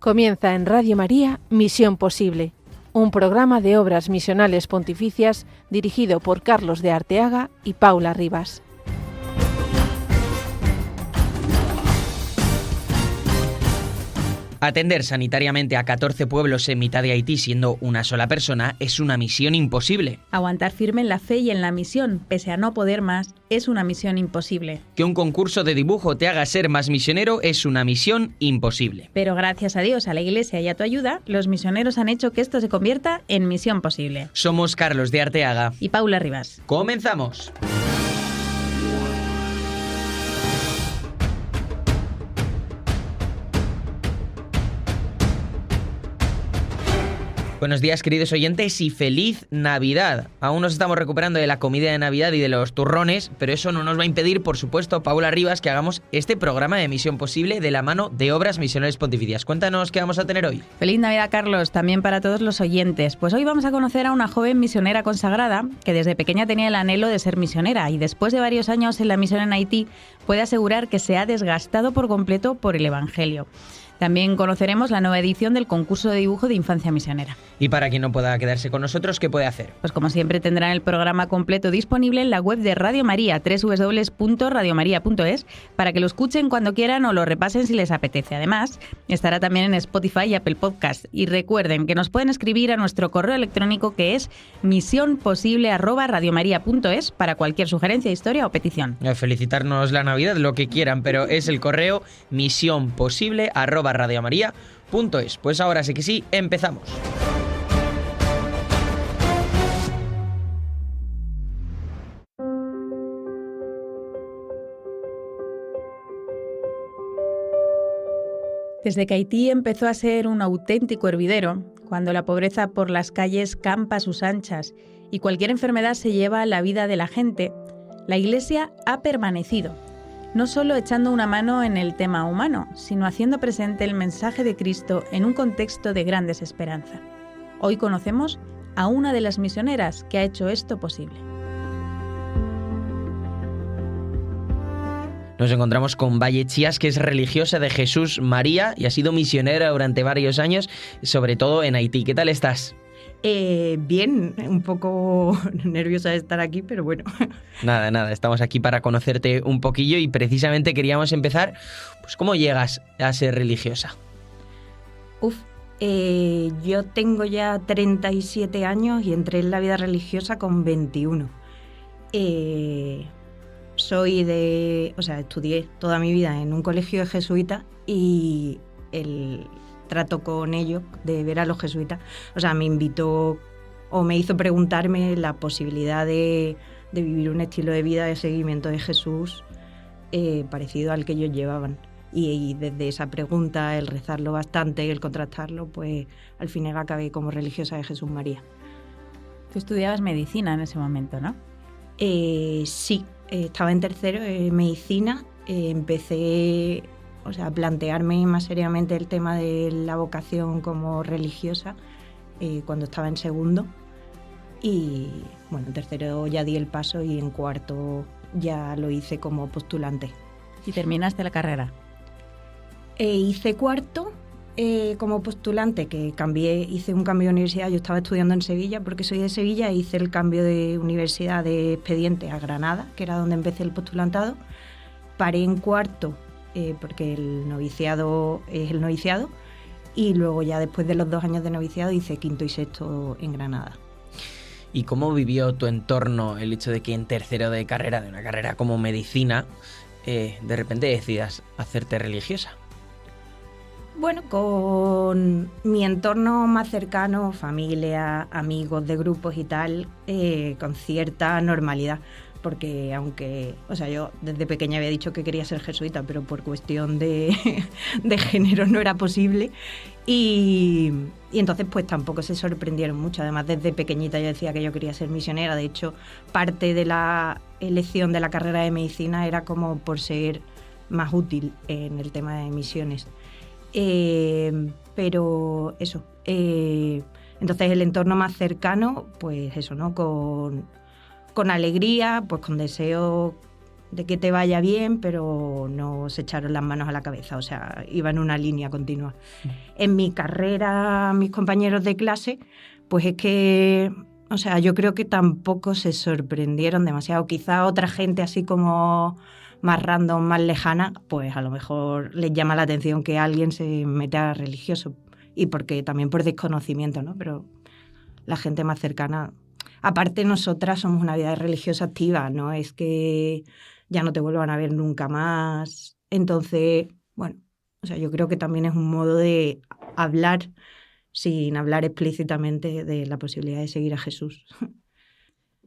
Comienza en Radio María Misión Posible, un programa de obras misionales pontificias dirigido por Carlos de Arteaga y Paula Rivas. Atender sanitariamente a 14 pueblos en mitad de Haití siendo una sola persona es una misión imposible. Aguantar firme en la fe y en la misión, pese a no poder más, es una misión imposible. Que un concurso de dibujo te haga ser más misionero es una misión imposible. Pero gracias a Dios, a la Iglesia y a tu ayuda, los misioneros han hecho que esto se convierta en misión posible. Somos Carlos de Arteaga y Paula Rivas. ¡Comenzamos! Buenos días, queridos oyentes, y feliz Navidad. Aún nos estamos recuperando de la comida de Navidad y de los turrones, pero eso no nos va a impedir, por supuesto, Paula Rivas, que hagamos este programa de Misión Posible de la mano de Obras Misionales Pontificias. Cuéntanos qué vamos a tener hoy. Feliz Navidad, Carlos, también para todos los oyentes. Pues hoy vamos a conocer a una joven misionera consagrada que desde pequeña tenía el anhelo de ser misionera y después de varios años en la misión en Haití puede asegurar que se ha desgastado por completo por el Evangelio. También conoceremos la nueva edición del concurso de dibujo de Infancia Misionera. Y para quien no pueda quedarse con nosotros, ¿qué puede hacer? Pues como siempre tendrán el programa completo disponible en la web de Radio María, www.radiomaria.es, para que lo escuchen cuando quieran o lo repasen si les apetece. Además, estará también en Spotify y Apple Podcast. Y recuerden que nos pueden escribir a nuestro correo electrónico, que es misionposible@radiomaria.es, para cualquier sugerencia, historia o petición. Felicitarnos la Navidad, lo que quieran, pero es el correo misionposible@radiomaria.es. Pues ahora sí que sí, empezamos. Desde que Haití empezó a ser un auténtico hervidero, cuando la pobreza por las calles campa a sus anchas y cualquier enfermedad se lleva la vida de la gente, la Iglesia ha permanecido, no solo echando una mano en el tema humano, sino haciendo presente el mensaje de Cristo en un contexto de gran desesperanza. Hoy conocemos a una de las misioneras que ha hecho esto posible. Nos encontramos con Valle Chías, que es religiosa de Jesús María y ha sido misionera durante varios años, sobre todo en Haití. ¿Qué tal estás? Bien, un poco nerviosa de estar aquí, pero bueno. Nada, estamos aquí para conocerte un poquillo y precisamente queríamos empezar, pues ¿cómo llegas a ser religiosa? Yo tengo ya 37 años y entré en la vida religiosa con 21. Estudié toda mi vida en un colegio de jesuitas y el trato con ellos, de ver a los jesuitas, me invitó o me hizo preguntarme la posibilidad de vivir un estilo de vida de seguimiento de Jesús parecido al que ellos llevaban. Y desde esa pregunta, el rezarlo bastante y el contrastarlo, pues al final acabé como religiosa de Jesús María. Tú estudiabas medicina en ese momento, ¿no? Sí, estaba en tercero de medicina, empecé a plantearme más seriamente el tema de la vocación como religiosa cuando estaba en segundo y bueno, en tercero ya di el paso y en cuarto ya lo hice como postulante. ¿Y terminaste la carrera? Hice cuarto como postulante, que hice un cambio de universidad. Yo estaba estudiando en Sevilla porque soy de Sevilla e hice el cambio de universidad de expediente a Granada, que era donde empecé el postulantado. Paré en cuarto porque el noviciado es el noviciado y luego ya después de los 2 años de noviciado hice quinto y sexto en Granada. ¿Y cómo vivió tu entorno el hecho de que en tercero de carrera, de una carrera como medicina, de repente decidas hacerte religiosa? Bueno, con mi entorno más cercano, familia, amigos de grupos y tal, con cierta normalidad, porque yo desde pequeña había dicho que quería ser jesuita, pero por cuestión de género no era posible y entonces pues tampoco se sorprendieron mucho. Además, desde pequeñita yo decía que yo quería ser misionera. De hecho, parte de la elección de la carrera de medicina era como por ser más útil en el tema de misiones. Pero eso, entonces el entorno más cercano, pues eso, ¿no? Con alegría, pues con deseo de que te vaya bien, pero no se echaron las manos a la cabeza, o sea, iba en una línea continua. En mi carrera, mis compañeros de clase, pues es que, o sea, yo creo que tampoco se sorprendieron demasiado. Quizá otra gente así como más random, más lejana, pues a lo mejor les llama la atención que alguien se meta religioso, y porque también por desconocimiento, ¿no? Pero la gente más cercana... Aparte, nosotras somos una vida religiosa activa, no es que ya no te vuelvan a ver nunca más. Entonces, bueno, o sea, yo creo que también es un modo de hablar sin hablar explícitamente de la posibilidad de seguir a Jesús.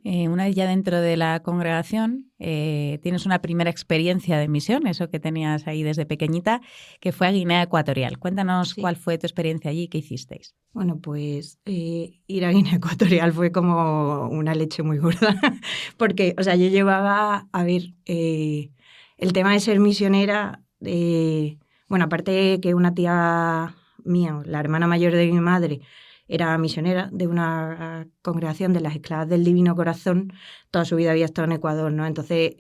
Una vez ya dentro de la congregación, tienes una primera experiencia de misión, eso que tenías ahí desde pequeñita, que fue a Guinea Ecuatorial. Cuéntanos cuál fue tu experiencia allí y qué hicisteis. Bueno, pues ir a Guinea Ecuatorial fue como una leche muy gorda, porque, o sea, yo llevaba, a ver, el tema de ser misionera, bueno, aparte que una tía mía, la hermana mayor de mi madre, era misionera de una congregación de las Esclavas del Divino Corazón, toda su vida había estado en Ecuador, ¿no? Entonces,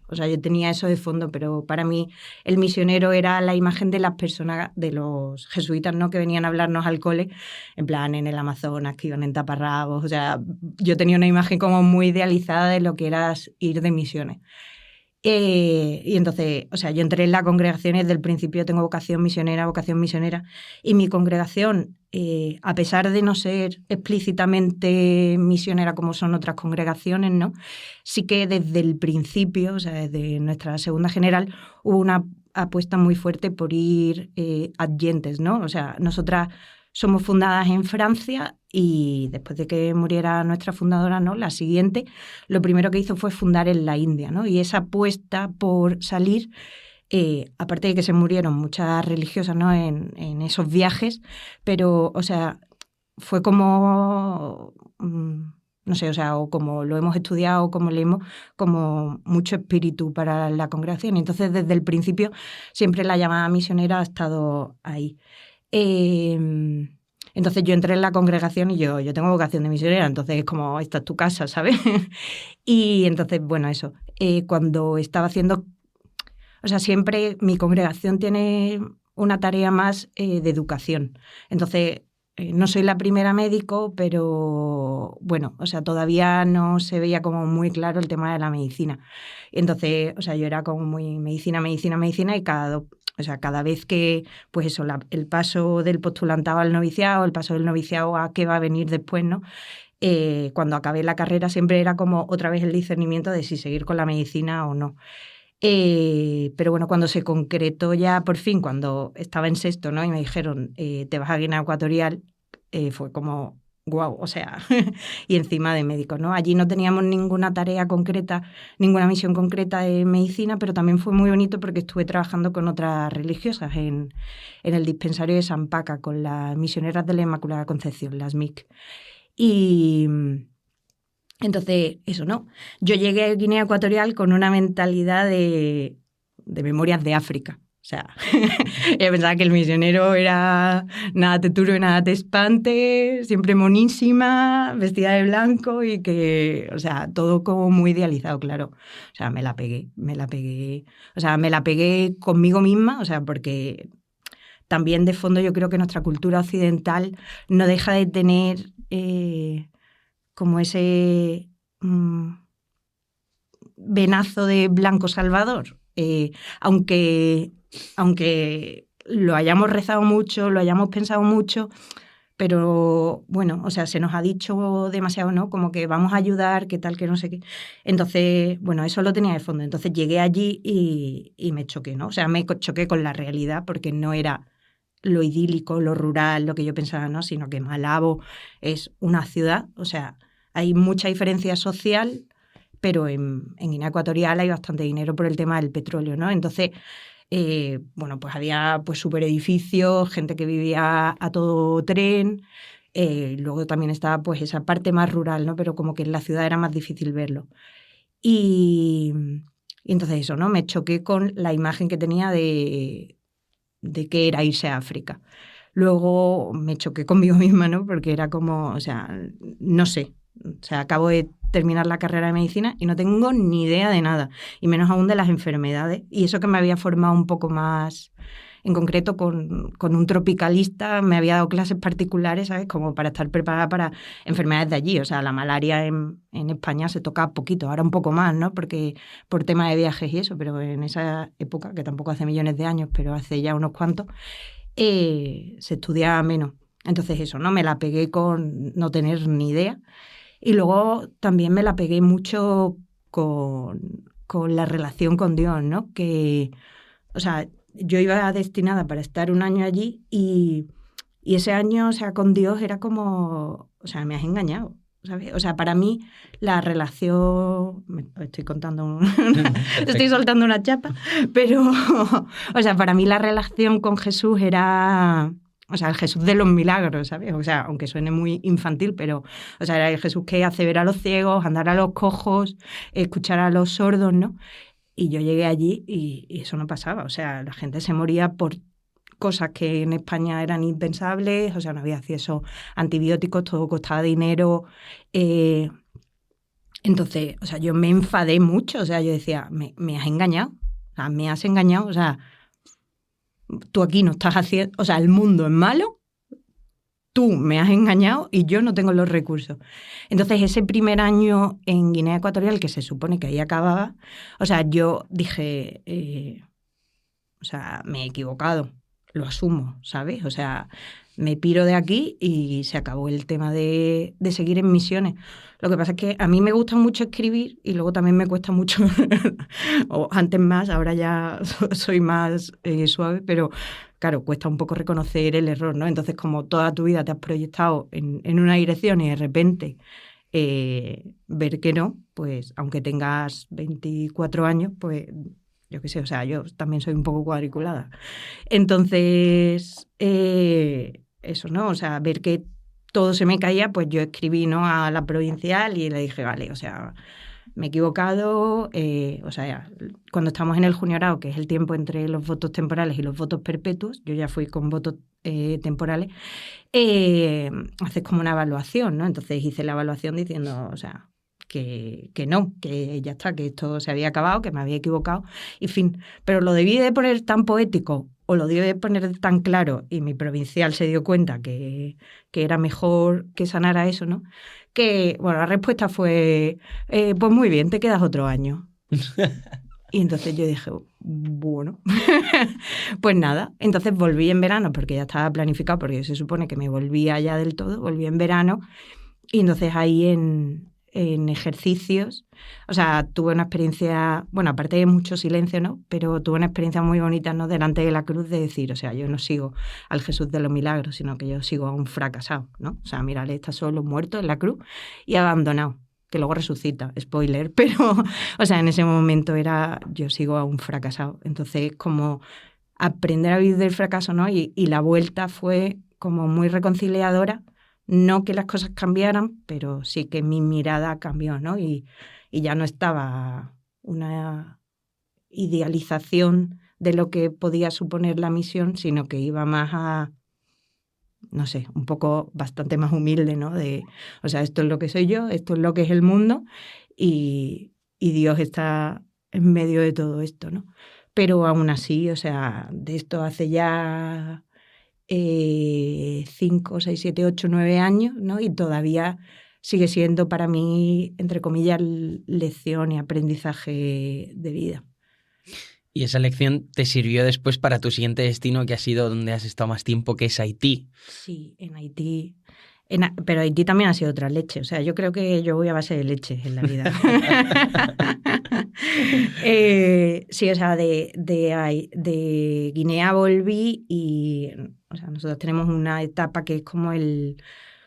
o sea, yo tenía eso de fondo, pero para mí el misionero era la imagen de las personas, de los jesuitas, ¿no? Que venían a hablarnos al cole, en plan en el Amazonas, que iban en taparrabos, o sea, yo tenía una imagen como muy idealizada de lo que era ir de misiones. Y entonces, o sea, yo entré en la congregación y desde el principio tengo vocación misionera, y mi congregación, a pesar de no ser explícitamente misionera como son otras congregaciones, ¿no? Sí que desde el principio, o sea, desde nuestra segunda general, hubo una apuesta muy fuerte por ir adyentes, ¿no? O sea, nosotras somos fundadas en Francia y después de que muriera nuestra fundadora, ¿no? La siguiente, lo primero que hizo fue fundar en la India, ¿no? Y esa apuesta por salir, aparte de que se murieron muchas religiosas, ¿no? en esos viajes, pero, o sea, fue como... no sé, o sea, o como lo hemos estudiado, o como leemos, como mucho espíritu para la congregación. Y entonces, desde el principio, siempre la llamada misionera ha estado ahí. Entonces yo entré en la congregación y yo tengo vocación de misionera, entonces es como, esta es tu casa, ¿sabes? Y entonces, bueno, eso, cuando estaba haciendo, o sea, siempre mi congregación tiene una tarea más de educación. Entonces, no soy la primera médico, pero bueno, o sea, todavía no se veía como muy claro el tema de la medicina. Entonces, o sea, yo era como muy medicina, y cada vez que, pues eso, el paso del postulantado al noviciado, el paso del noviciado a qué va a venir después, ¿no? Cuando acabé la carrera siempre era como otra vez el discernimiento de si seguir con la medicina o no. Pero bueno, cuando se concretó ya por fin, cuando estaba en sexto, ¿no? Y me dijeron, te vas a Guinea Ecuatorial, fue como... Guau, o sea, y encima de médicos, ¿no? Allí no teníamos ninguna tarea concreta, ninguna misión concreta de medicina, pero también fue muy bonito porque estuve trabajando con otras religiosas en el dispensario de San Paca, con las misioneras de la Inmaculada Concepción, las MIC. Y entonces, eso, ¿no? Yo llegué a Guinea Ecuatorial con una mentalidad de memorias de África. O sea, yo pensaba que el misionero era nada te turbe, nada te espante, siempre monísima, vestida de blanco y que, o sea, todo como muy idealizado, claro. O sea, me la pegué. O sea, me la pegué conmigo misma, o sea, porque también de fondo yo creo que nuestra cultura occidental no deja de tener como ese venazo de blanco salvador. Aunque lo hayamos rezado mucho, lo hayamos pensado mucho, pero bueno, o sea, se nos ha dicho demasiado, ¿no? Como que vamos a ayudar, que tal, que no sé qué. Entonces, bueno, eso lo tenía de fondo. Entonces llegué allí y me choqué, ¿no? O sea, me choqué con la realidad porque no era lo idílico, lo rural, lo que yo pensaba, ¿no? Sino que Malabo es una ciudad, o sea, hay mucha diferencia social, pero en Guinea Ecuatorial hay bastante dinero por el tema del petróleo, ¿no? Entonces... bueno, pues había pues super edificios, gente que vivía a todo tren, luego también estaba pues esa parte más rural, ¿no? Pero como que en la ciudad era más difícil verlo. Y entonces eso, ¿no? Me choqué con la imagen que tenía de qué era irse a África. Luego me choqué conmigo misma, ¿no? Porque era como, o sea, no sé. O sea, acabo de terminar la carrera de medicina y no tengo ni idea de nada, y menos aún de las enfermedades. Y eso que me había formado un poco más, en concreto con un tropicalista, me había dado clases particulares, ¿sabes? Como para estar preparada para enfermedades de allí. O sea, la malaria en España se toca poquito, ahora un poco más, ¿no? Porque por tema de viajes y eso, pero en esa época, que tampoco hace millones de años, pero hace ya unos cuantos, se estudiaba menos. Entonces eso, ¿no? Me la pegué con no tener ni idea. Y luego también me la pegué mucho con la relación con Dios, ¿no? Que, o sea, yo iba destinada para estar un año allí y ese año, o sea, con Dios era como, o sea, me has engañado, ¿sabes? O sea, para mí la relación, estoy contando, estoy soltando una chapa, pero, o sea, para mí la relación con Jesús era, o sea, el Jesús de los milagros, ¿sabes? O sea, aunque suene muy infantil, pero, o sea, era el Jesús que hace ver a los ciegos, andar a los cojos, escuchar a los sordos, ¿no? Y yo llegué allí y eso no pasaba. O sea, la gente se moría por cosas que en España eran impensables. O sea, no había acceso a antibióticos, todo costaba dinero. Entonces, o sea, yo me enfadé mucho. O sea, yo decía, me has engañado. O sea, me has engañado. O sea, tú aquí no estás haciendo... O sea, el mundo es malo. Tú me has engañado y yo no tengo los recursos. Entonces, ese primer año en Guinea Ecuatorial, que se supone que ahí acababa, o sea, yo dije, o sea, me he equivocado, lo asumo, ¿sabes? O sea, me piro de aquí y se acabó el tema de seguir en misiones. Lo que pasa es que a mí me gusta mucho escribir y luego también me cuesta mucho, o antes más, ahora ya soy más suave, pero claro, cuesta un poco reconocer el error, ¿no? Entonces, como toda tu vida te has proyectado en una dirección y de repente ver que no, pues aunque tengas 24 años, pues yo qué sé, o sea, yo también soy un poco cuadriculada. Entonces, eso, ¿no? O sea, ver que todo se me caía, pues yo escribí, ¿no?, a la provincial y le dije, vale, o sea, me he equivocado, o sea, cuando estamos en el juniorado, que es el tiempo entre los votos temporales y los votos perpetuos, yo ya fui con votos temporales, haces como una evaluación, ¿no? Entonces hice la evaluación diciendo, o sea, que no, que ya está, que esto se había acabado, que me había equivocado, y fin. Pero lo debí de poner tan poético o lo debí de poner tan claro y mi provincial se dio cuenta que era mejor que sanara eso, ¿no? Que, bueno, la respuesta fue, pues muy bien, te quedas otro año. Y entonces yo dije, bueno, pues nada. Entonces volví en verano, porque ya estaba planificado, porque se supone que me volvía ya del todo, volví en verano. Y entonces ahí en ejercicios, o sea, tuve una experiencia, bueno, aparte de mucho silencio, ¿no? Pero tuve una experiencia muy bonita, ¿no?, delante de la cruz, de decir, o sea, yo no sigo al Jesús de los milagros, sino que yo sigo a un fracasado, ¿no? O sea, mira, él está solo, muerto en la cruz y abandonado, que luego resucita, spoiler, pero, o sea, en ese momento era, yo sigo a un fracasado. Entonces, como aprender a vivir del fracaso, ¿no? Y la vuelta fue como muy reconciliadora. No que las cosas cambiaran, pero sí que mi mirada cambió, ¿no? Y ya no estaba una idealización de lo que podía suponer la misión, sino que iba más a, no sé, un poco bastante más humilde, ¿no? De, o sea, esto es lo que soy yo, esto es lo que es el mundo y Dios está en medio de todo esto, ¿no? Pero aún así, o sea, de esto hace ya 5, 6, 7, 8, 9 años, ¿no? Y todavía sigue siendo para mí, entre comillas, lección y aprendizaje de vida. Y esa lección te sirvió después para tu siguiente destino, que ha sido donde has estado más tiempo, que es Haití. Sí, en Haití. Pero Haití también ha sido otra leche. O sea, yo creo que yo voy a base de leche en la vida. Sí, o sea, de Guinea volví y, o sea, nosotros tenemos una etapa que es como el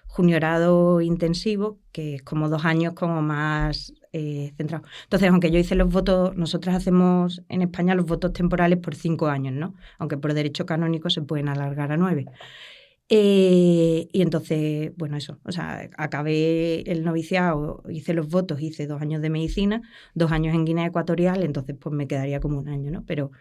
juniorado intensivo, que es como 2 años como más centrado. Entonces, aunque yo hice los votos, nosotros hacemos en España los votos temporales por 5 años, ¿no? Aunque por derecho canónico se pueden alargar a 9. Y entonces, bueno, eso, o sea, acabé el noviciado, hice los votos, hice 2 años de medicina, 2 años en Guinea Ecuatorial, entonces pues me quedaría como 1 año, ¿no? Pero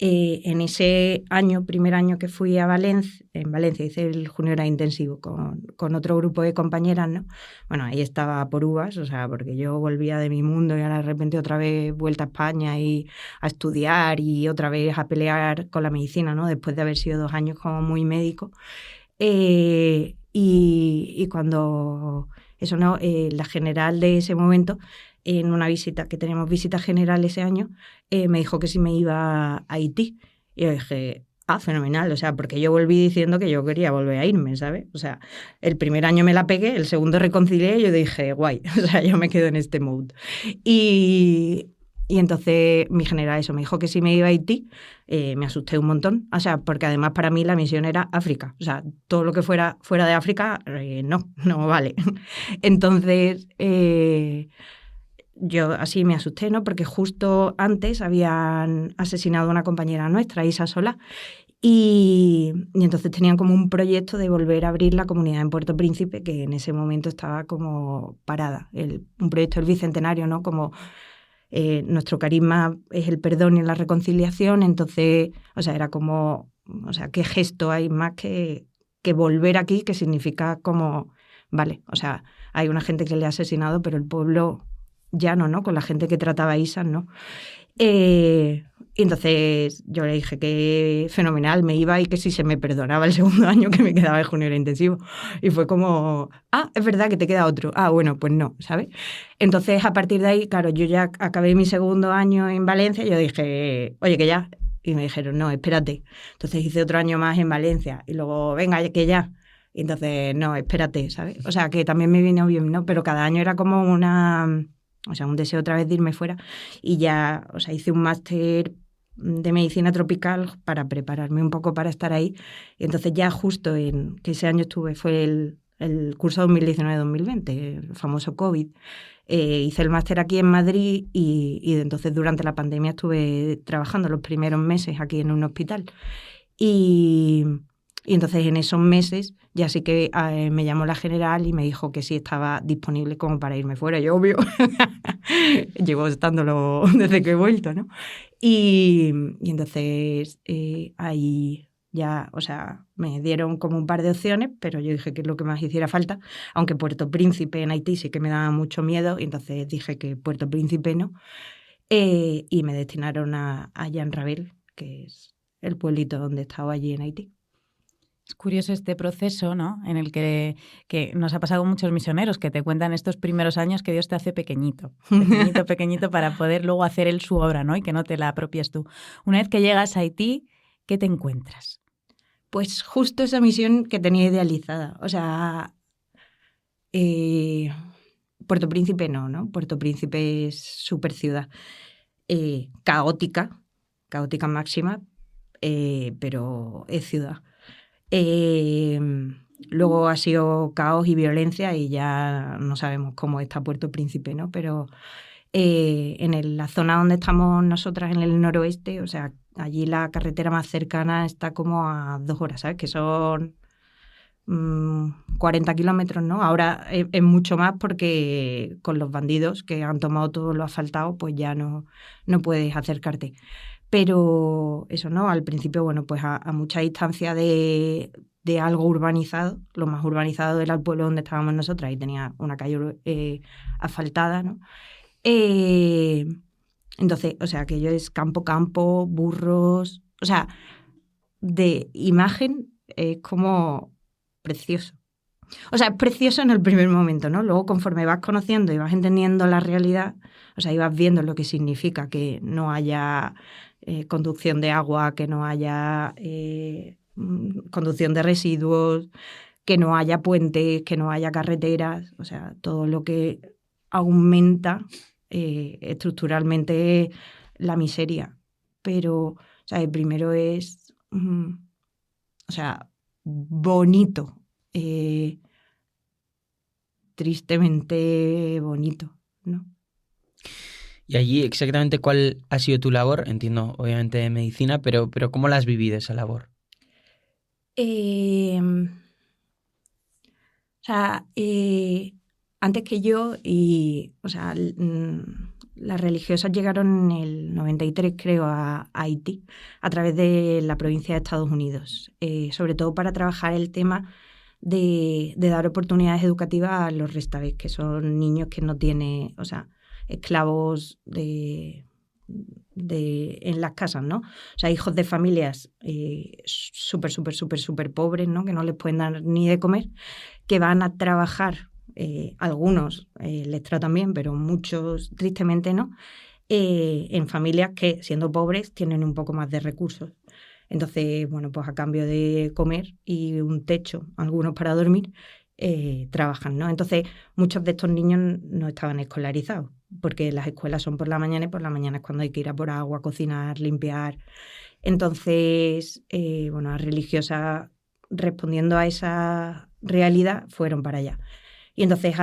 En ese año, primer año que fui a Valencia, en Valencia hice el junior intensivo con otro grupo de compañeras, ¿no? Bueno, ahí estaba por uvas, o sea, porque yo volvía de mi mundo y ahora de repente otra vez vuelta a España y a estudiar y otra vez a pelear con la medicina, ¿no? Después de haber sido 2 años como muy médico. Y cuando, eso no, la general de ese momento, en una visita, que teníamos visita general ese año, me dijo que si me iba a Haití. Y yo dije, fenomenal, o sea, porque yo volví diciendo que yo quería volver a irme, ¿sabes? O sea, el primer año me la pegué, el segundo reconcilié y yo dije, guay, o sea, yo me quedo en este mood. Y entonces mi general eso me dijo que si me iba a Haití, me asusté un montón, o sea, porque además para mí la misión era África, o sea, todo lo que fuera de África, no vale. Entonces, yo así me asusté, ¿no? Porque justo antes habían asesinado a una compañera nuestra, Isa Solá, y entonces tenían como un proyecto de volver a abrir la comunidad en Puerto Príncipe, que en ese momento estaba como parada. Un proyecto del Bicentenario, ¿no? Como nuestro carisma es el perdón y la reconciliación, entonces, o sea, era como, o sea, qué gesto hay más que volver aquí, que significa como, vale, o sea, hay una gente que le ha asesinado, pero el pueblo ya no, con la gente que trataba a Isa, ¿no? Y entonces yo le dije que fenomenal, me iba y que si se me perdonaba el segundo año que me quedaba el junior intensivo. Y fue como, es verdad que te queda otro. Bueno, pues no, ¿sabes? Entonces a partir de ahí, claro, yo ya acabé mi segundo año en Valencia y yo dije, oye, que ya. Y me dijeron, no, espérate. Entonces hice otro año más en Valencia y luego, venga, que ya. Y entonces, no, espérate, ¿sabes? O sea, que también me vino bien, ¿no? Pero cada año era como un deseo otra vez de irme fuera y ya, o sea, hice un máster de medicina tropical para prepararme un poco para estar ahí. Y entonces ya justo en que ese año estuve, fue el curso 2019-2020, el famoso COVID. Hice el máster aquí en Madrid y entonces durante la pandemia estuve trabajando los primeros meses aquí en un hospital. Y entonces en esos meses ya sí que me llamó la general y me dijo que sí estaba disponible como para irme fuera. Yo, obvio, llevo estándolo desde que he vuelto, ¿no? Y entonces ahí ya, o sea, me dieron como un par de opciones, pero yo dije que es lo que más hiciera falta, aunque Puerto Príncipe en Haití sí que me daba mucho miedo, y entonces dije que Puerto Príncipe no. Y me destinaron a Jan Rabel, que es el pueblito donde estaba allí en Haití. Es curioso este proceso, ¿no? En el que nos ha pasado a muchos misioneros que te cuentan estos primeros años que Dios te hace pequeñito para poder luego hacer él su obra, ¿no? Y que no te la apropies tú. Una vez que llegas a Haití, ¿qué te encuentras? Pues justo esa misión que tenía idealizada. O sea, Puerto Príncipe no. Puerto Príncipe es súper ciudad. Caótica máxima, pero es ciudad. Luego ha sido caos y violencia y ya no sabemos cómo está Puerto Príncipe, ¿no? Pero en la zona donde estamos nosotras, en el noroeste, o sea, allí la carretera más cercana está como a 2 horas, ¿sabes? Que son 40 kilómetros, ¿no? Ahora es mucho más porque con los bandidos que han tomado todo lo asfaltado, pues ya no puedes acercarte. Pero eso, ¿no? Al principio, bueno, pues a mucha distancia de algo urbanizado, lo más urbanizado era el pueblo donde estábamos nosotras y tenía una calle asfaltada, ¿no? Entonces, o sea, aquello es campo, burros, o sea, de imagen es como precioso. O sea, es precioso en el primer momento, ¿no? Luego, conforme vas conociendo y vas entendiendo la realidad, o sea, y vas viendo lo que significa que no haya conducción de agua, que no haya conducción de residuos, que no haya puentes, que no haya carreteras, o sea, todo lo que aumenta estructuralmente la miseria. Pero, o sea, el primero es, o sea, bonito. Tristemente bonito, ¿no? Y allí, exactamente cuál ha sido tu labor, entiendo obviamente de medicina, pero ¿cómo la has vivido esa labor? O sea, antes que yo, y, o sea, las religiosas llegaron en el 93, creo, a Haití, a través de la provincia de Estados Unidos, sobre todo para trabajar el tema de dar oportunidades educativas a los restabés, que son niños que no tienen, o sea, esclavos en las casas, ¿no? O sea, hijos de familias súper pobres, ¿no? Que no les pueden dar ni de comer, que van a trabajar, algunos les tratan bien, pero muchos tristemente no, en familias que, siendo pobres, tienen un poco más de recursos. Entonces, bueno, pues a cambio de comer y un techo, algunos para dormir, trabajan, ¿no? Entonces, muchos de estos niños no estaban escolarizados, porque las escuelas son por la mañana y por la mañana es cuando hay que ir a por agua, cocinar, limpiar. Entonces, bueno, las religiosas, respondiendo a esa realidad, fueron para allá. Y entonces,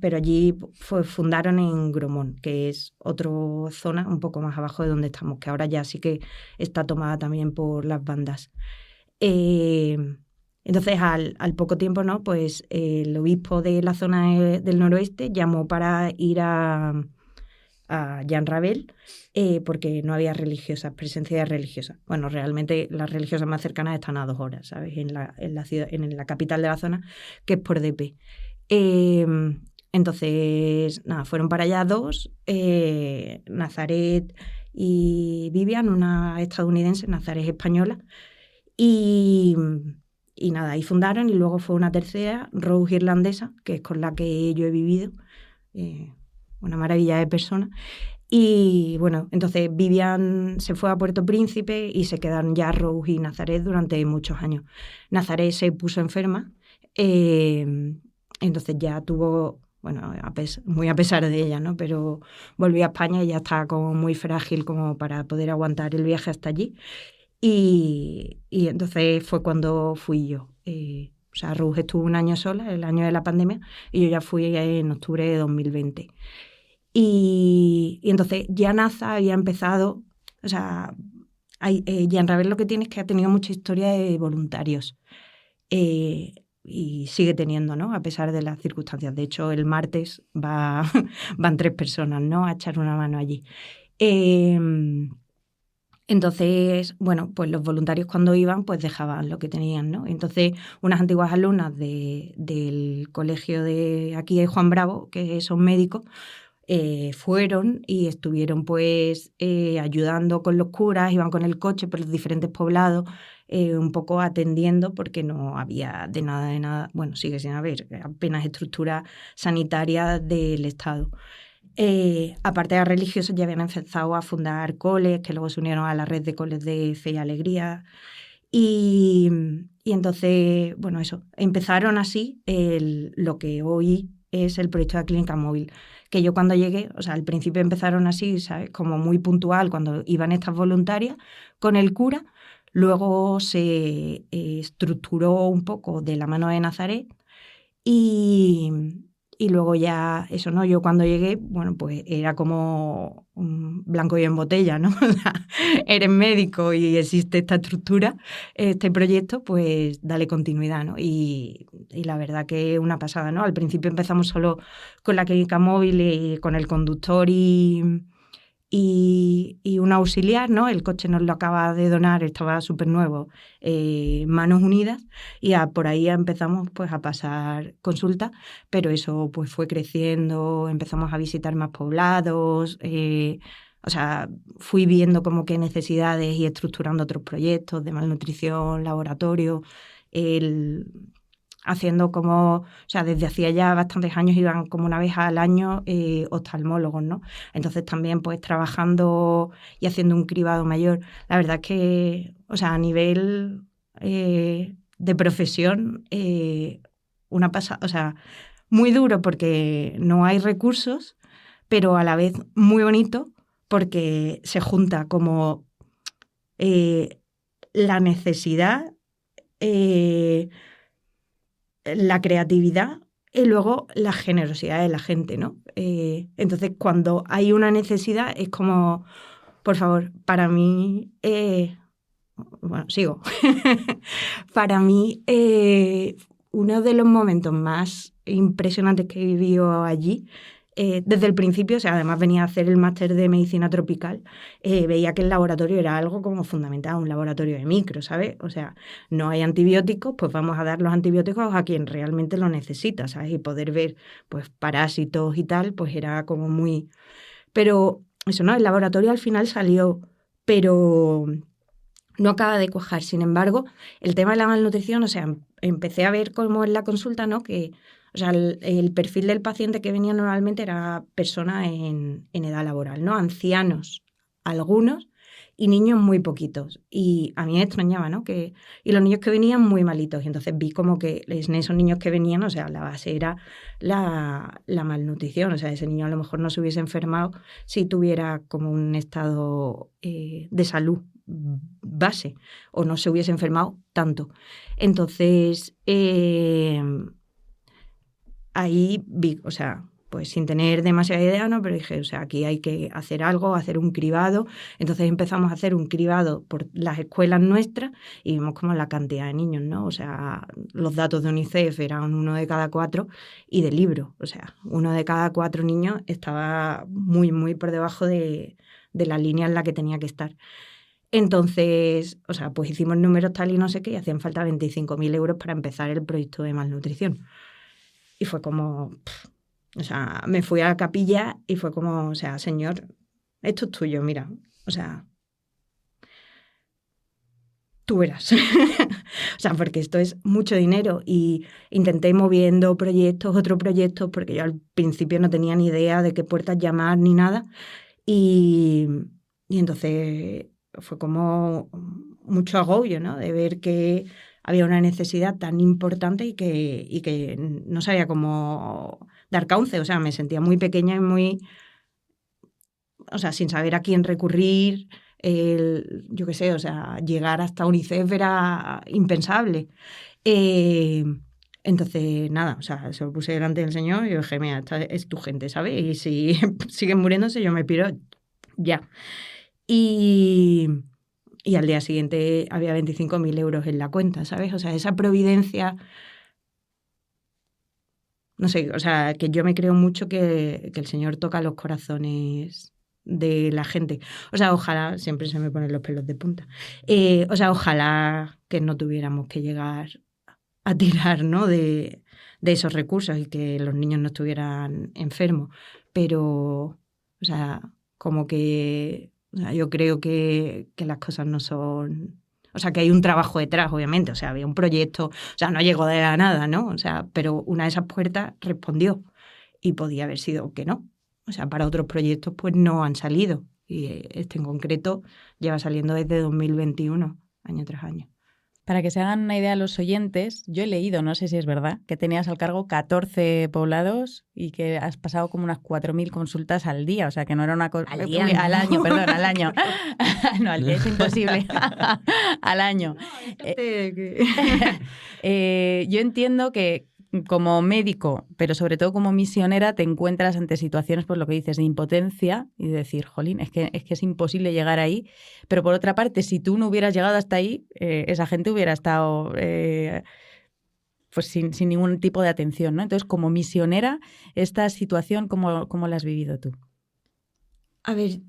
pero allí fundaron en Gromón, que es otra zona un poco más abajo de donde estamos, que ahora ya sí que está tomada también por las bandas. Entonces, al poco tiempo, ¿no? Pues el obispo de la zona del noroeste llamó para ir a Jean Ravel, porque no había presencia religiosa. Bueno, realmente las religiosas más cercanas están a 2 horas, ¿sabes? En la ciudad, en la capital de la zona, que es Port-de-Paix. Entonces, nada, fueron para allá 2, Nazaret y Vivian, una estadounidense, Nazaret española, y nada, ahí fundaron, y luego fue una tercera, Rose irlandesa, que es con la que yo he vivido, una maravilla de persona. Y bueno, entonces Vivian se fue a Puerto Príncipe y se quedaron ya Rose y Nazaret durante muchos años. Nazaret se puso enferma, entonces ya tuvo, bueno, muy a pesar de ella, ¿no? Pero volvió a España y ya estaba como muy frágil como para poder aguantar el viaje hasta allí. Y entonces fue cuando fui yo. O sea, Rose estuvo un año sola, el año de la pandemia, y yo ya fui en octubre de 2020. Y entonces ya NASA había empezado, o sea, Jean Ravel lo que tiene es que ha tenido mucha historia de voluntarios. Y sigue teniendo, ¿no? A pesar de las circunstancias. De hecho, el martes van 3 personas, ¿no? A echar una mano allí. Entonces, bueno, pues los voluntarios cuando iban, pues dejaban lo que tenían, ¿no? Entonces, unas antiguas alumnas del colegio de aquí de Juan Bravo, que son médicos, fueron y estuvieron pues ayudando con los curas, iban con el coche por los diferentes poblados, un poco atendiendo, porque no había de nada, bueno, sigue sin haber apenas estructura sanitaria del Estado. Aparte de religiosos, ya habían empezado a fundar coles, que luego se unieron a la red de coles de Fe y Alegría. Y entonces, bueno, eso, empezaron así lo que hoy es el proyecto de la clínica móvil, que yo cuando llegué, o sea, al principio empezaron así, ¿sabes? Como muy puntual, cuando iban estas voluntarias con el cura, luego se estructuró un poco de la mano de Nazaret y luego ya, eso, ¿no? Yo cuando llegué, bueno, pues era como un blanco y en botella, ¿no? O sea, eres médico y existe esta estructura, este proyecto, pues dale continuidad, ¿no? Y la verdad que es una pasada, ¿no? Al principio empezamos solo con la clínica móvil y con el conductor y un auxiliar, ¿no? El coche nos lo acaba de donar, estaba súper nuevo, Manos Unidas, y por ahí empezamos pues a pasar consultas, pero eso pues fue creciendo, empezamos a visitar más poblados, o sea, fui viendo como qué necesidades y estructurando otros proyectos de malnutrición, laboratorio, haciendo como, o sea, desde hacía ya bastantes años iban como una vez al año oftalmólogos, ¿no? Entonces también pues trabajando y haciendo un cribado mayor. La verdad es que, o sea, a nivel de profesión, una pasada, o sea, muy duro porque no hay recursos, pero a la vez muy bonito porque se junta como la necesidad, la creatividad y luego la generosidad de la gente, ¿no? Entonces, cuando hay una necesidad, es como, por favor, para mí, bueno, sigo. Para mí, uno de los momentos más impresionantes que he vivido allí desde el principio, o sea, además venía a hacer el máster de medicina tropical, veía que el laboratorio era algo como fundamental, un laboratorio de micro, ¿sabes? O sea, no hay antibióticos, pues vamos a dar los antibióticos a quien realmente lo necesita, ¿sabes? Y poder ver, pues, parásitos y tal, pues era como muy... Pero eso, ¿no? El laboratorio al final salió, pero no acaba de cuajar. Sin embargo, el tema de la malnutrición, o sea, empecé a ver cómo en la consulta, ¿no? Que, o sea, el perfil del paciente que venía normalmente era personas en edad laboral, ¿no? Ancianos, algunos, y niños muy poquitos. Y a mí me extrañaba, ¿no? Y los niños que venían muy malitos. Y entonces vi como que en esos niños que venían, o sea, la base era la malnutrición. O sea, ese niño a lo mejor no se hubiese enfermado si tuviera como un estado de salud base o no se hubiese enfermado tanto. Entonces, ahí vi, o sea, pues sin tener demasiada idea, ¿no? Pero dije, o sea, aquí hay que hacer algo, hacer un cribado. Entonces empezamos a hacer un cribado por las escuelas nuestras y vimos como la cantidad de niños, ¿no? O sea, los datos de UNICEF eran 1 de cada 4 y de libro, o sea, 1 de cada 4 niños estaba muy, muy por debajo de la línea en la que tenía que estar. Entonces, o sea, pues hicimos números tal y no sé qué y hacían falta 25.000 euros para empezar el proyecto de malnutrición. Y fue como, o sea, me fui a la capilla y fue como, o sea, señor, esto es tuyo, mira, o sea, tú verás. O sea, porque esto es mucho dinero y intenté moviendo proyectos, otros proyectos, porque yo al principio no tenía ni idea de qué puertas llamar ni nada. Y entonces fue como mucho agobio, ¿no? De ver que había una necesidad tan importante y que no sabía cómo dar cauce. O sea, me sentía muy pequeña y muy... O sea, sin saber a quién recurrir, yo qué sé, o sea, llegar hasta UNICEF era impensable. Entonces, nada, o sea, se lo puse delante del Señor y dije, mira, esta es tu gente, ¿sabes? Y si siguen muriéndose, yo me piro ya. Y al día siguiente había 25.000 euros en la cuenta, ¿sabes? O sea, esa providencia, no sé, o sea, que yo me creo mucho que el Señor toca los corazones de la gente. O sea, ojalá, siempre se me ponen los pelos de punta, o sea, ojalá que no tuviéramos que llegar a tirar, ¿no? de esos recursos y que los niños no estuvieran enfermos. Pero, o sea, como que... O sea, yo creo que las cosas no son... O sea, que hay un trabajo detrás, obviamente. O sea, había un proyecto. O sea, no llegó de la nada, ¿no? O sea, pero una de esas puertas respondió. Y podía haber sido que no. O sea, para otros proyectos pues no han salido. Y este en concreto lleva saliendo desde 2021, año tras año. Para que se hagan una idea los oyentes, yo he leído, no sé si es verdad, que tenías al cargo 14 poblados y que has pasado como unas 4.000 consultas al día, o sea que no era una cosa... Al día, ¿no? Al año, perdón, al año. No, al día es imposible. Al año. Yo entiendo que como médico, pero sobre todo como misionera, te encuentras ante situaciones, pues lo que dices, de impotencia y de decir, jolín, es que es imposible llegar ahí. Pero por otra parte, si tú no hubieras llegado hasta ahí, esa gente hubiera estado pues sin ningún tipo de atención, ¿no? Entonces, como misionera, esta situación, ¿cómo la has vivido tú? A ver,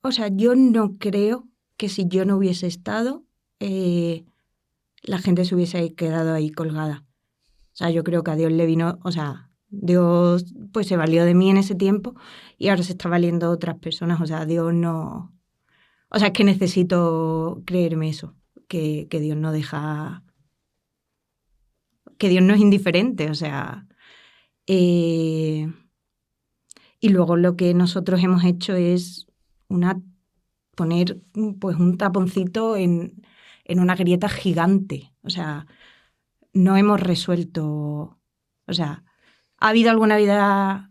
o sea, yo no creo que si yo no hubiese estado, la gente se hubiese quedado ahí colgada. O sea, yo creo que a Dios le vino, o sea, Dios pues se valió de mí en ese tiempo y ahora se está valiendo de otras personas. O sea, Dios no... O sea, es que necesito creerme eso, que Dios no deja... Que Dios no es indiferente, o sea... Y luego lo que nosotros hemos hecho es poner pues un taponcito en una grieta gigante. O sea... No hemos resuelto, o sea, ¿ha habido alguna vida,